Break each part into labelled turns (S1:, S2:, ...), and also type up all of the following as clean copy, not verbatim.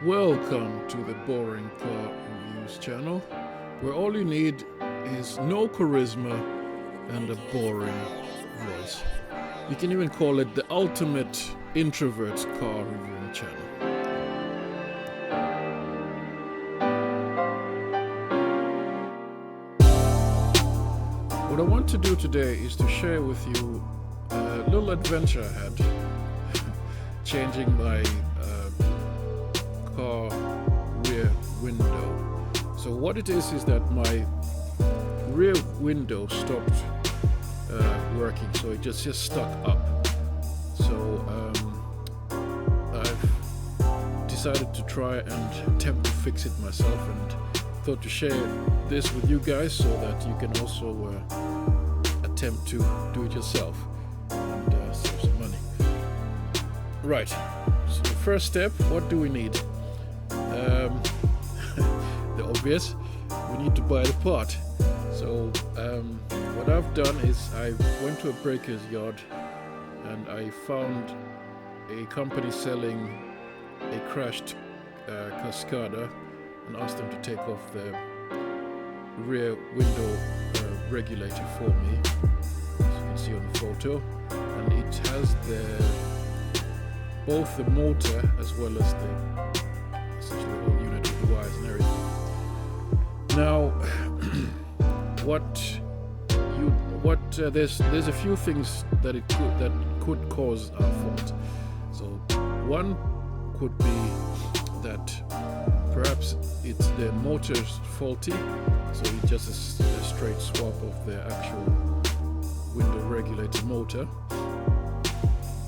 S1: Welcome to the Boring Car Reviews channel, where all you need is no charisma and a boring voice. You can even call it the ultimate introvert car reviewing channel. What I want to do today is to share with you a little adventure I had changing my car rear window. So what it is that my rear window stopped working, so it just stuck up. So I've decided to try and attempt to fix it myself, and thought to share this with you guys so that you can also attempt to do it yourself and save some money. Right, so the first step, what do we need? The obvious, we need to buy the part. So what I've done is I went to a breaker's yard and I found a company selling a crashed Cascada and asked them to take off the rear window regulator for me, as you can see on the photo, and it has both the motor as well as essentially the whole unit with the wires and everything. Now, there's a few things that could cause our fault. So one could be that perhaps it's the motor's faulty, so it's just a straight swap of the actual window regulator motor.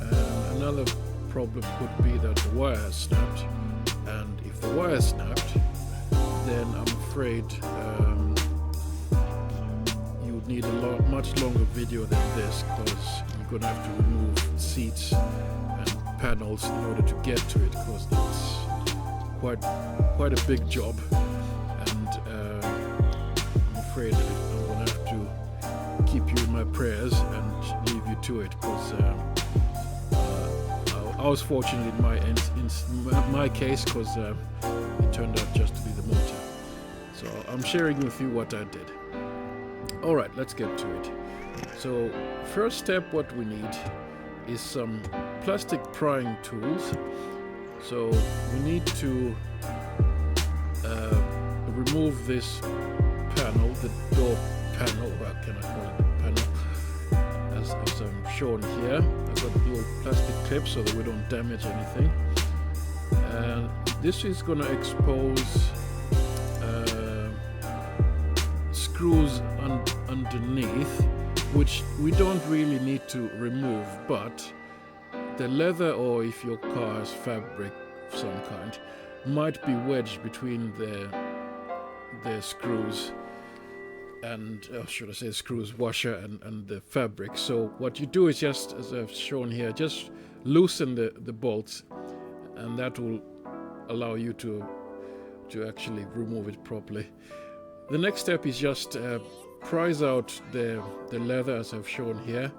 S1: And another problem could be that the wire has snapped, and if the wire snapped, then I'm afraid you would need a much longer video than this, because you're gonna have to remove seats and panels in order to get to it, because it's quite a big job, and I'm afraid I'm gonna have to keep you in my prayers and leave you to it, because I was fortunate in my case, because it turned out just to be the motor. So I'm sharing with you what I did. Alright, let's get to it. So first step, what we need is some plastic prying tools. So we need to remove this panel, the door panel, what can I call it, panel, as I'm shown here. I've got little plastic clips so that we don't damage anything. And this is going to expose screws underneath, which we don't really need to remove, but the leather, or if your car has fabric of some kind, might be wedged between the screws and, should I say screws washer and the fabric. So what you do is just, as I've shown here, just loosen the bolts, and that will allow you to actually remove it properly. The next step is just prise out the leather, as I've shown here,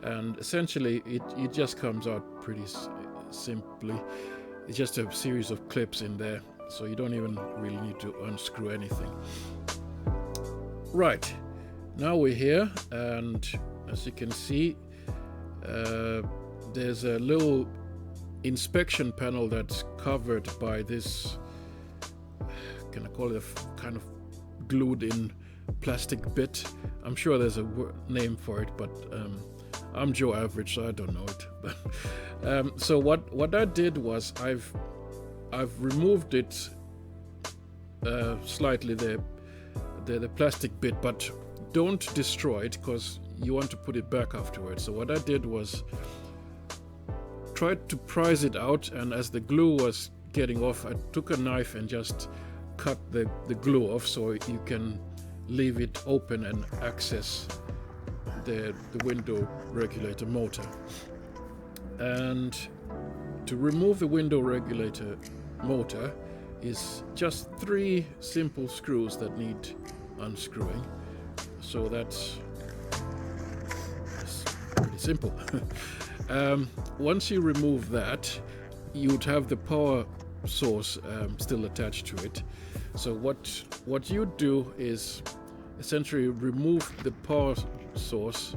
S1: and essentially it just comes out pretty simply. It's just a series of clips in there, so you don't even really need to unscrew anything. Right, now we're here, and as you can see, there's a little inspection panel that's covered by this, can I call it a kind of glued in plastic bit? I'm sure there's a name for it, but I'm Joe Average, so I don't know it. So what I did was I've removed it slightly, the plastic bit, but don't destroy it, because you want to put it back afterwards. So what I did was tried to prise it out, and as the glue was getting off, I took a knife and just cut the glue off, so you can leave it open and access the window regulator motor. And to remove the window regulator motor is just 3 simple screws that need unscrewing. So that's pretty simple. Once you remove that, you'd have the power source still attached to it. So what you do is essentially remove the power source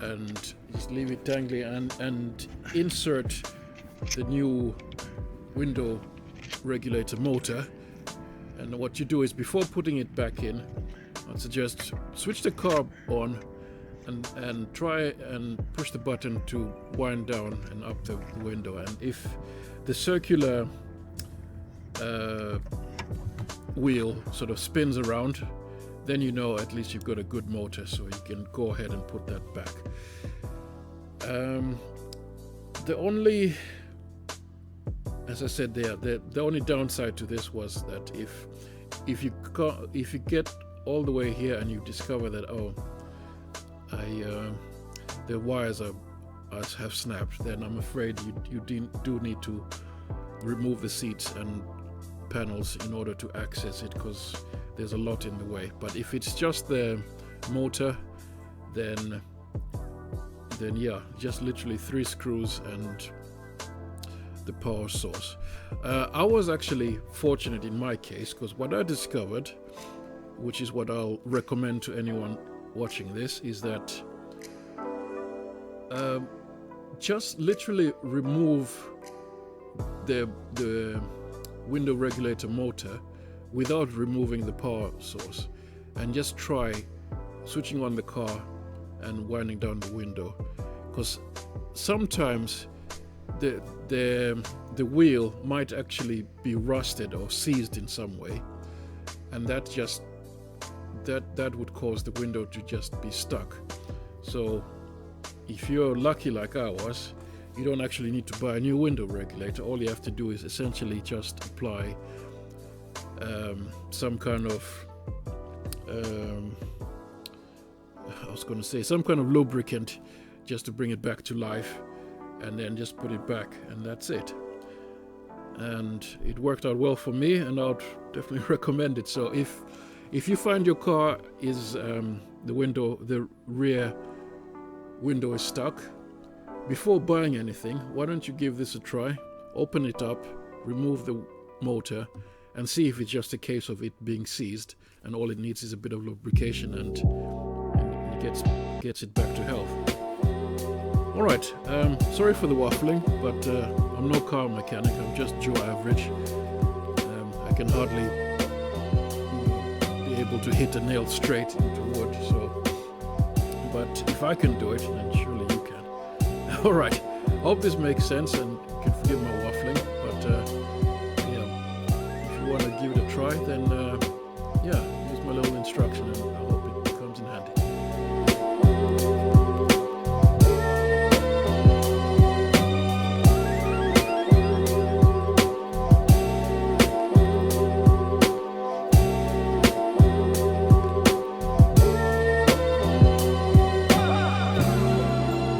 S1: and just leave it dangling, and insert the new window regulator motor. And what you do is, before putting it back in, I'd suggest switch the car on and try and push the button to wind down and up the window. And if the circular wheel sort of spins around, then you know at least you've got a good motor, so you can go ahead and put that back. The only, as I said there, the only downside to this was that if you get all the way here and you discover that the wires have snapped, then I'm afraid you do need to remove the seats and panels in order to access it, because there's a lot in the way. But if it's just the motor, then yeah, just literally 3 screws and the power source. I was actually fortunate in my case, because what I discovered, which is what I'll recommend to anyone watching this, is that just literally remove the window regulator motor without removing the power source, and just try switching on the car and winding down the window, because sometimes the wheel might actually be rusted or seized in some way, and that would cause the window to just be stuck. So if you're lucky like I was, you don't actually need to buy a new window regulator. All you have to do is essentially just apply some kind of some kind of lubricant just to bring it back to life, and then just put it back, and that's it. And it worked out well for me, and I'd definitely recommend it. So if you find your car is the rear window is stuck, before buying anything, why don't you give this a try? Open it up, remove the motor, and see if it's just a case of it being seized, and all it needs is a bit of lubrication, and it gets it back to health. Alright, sorry for the waffling, but I'm no car mechanic, I'm just Joe Average. I can hardly be able to hit a nail straight into wood, but if I can do it, then surely you can. Alright, hope this makes sense, and you can forgive my waffling, but yeah, if you want to give it a try, then yeah,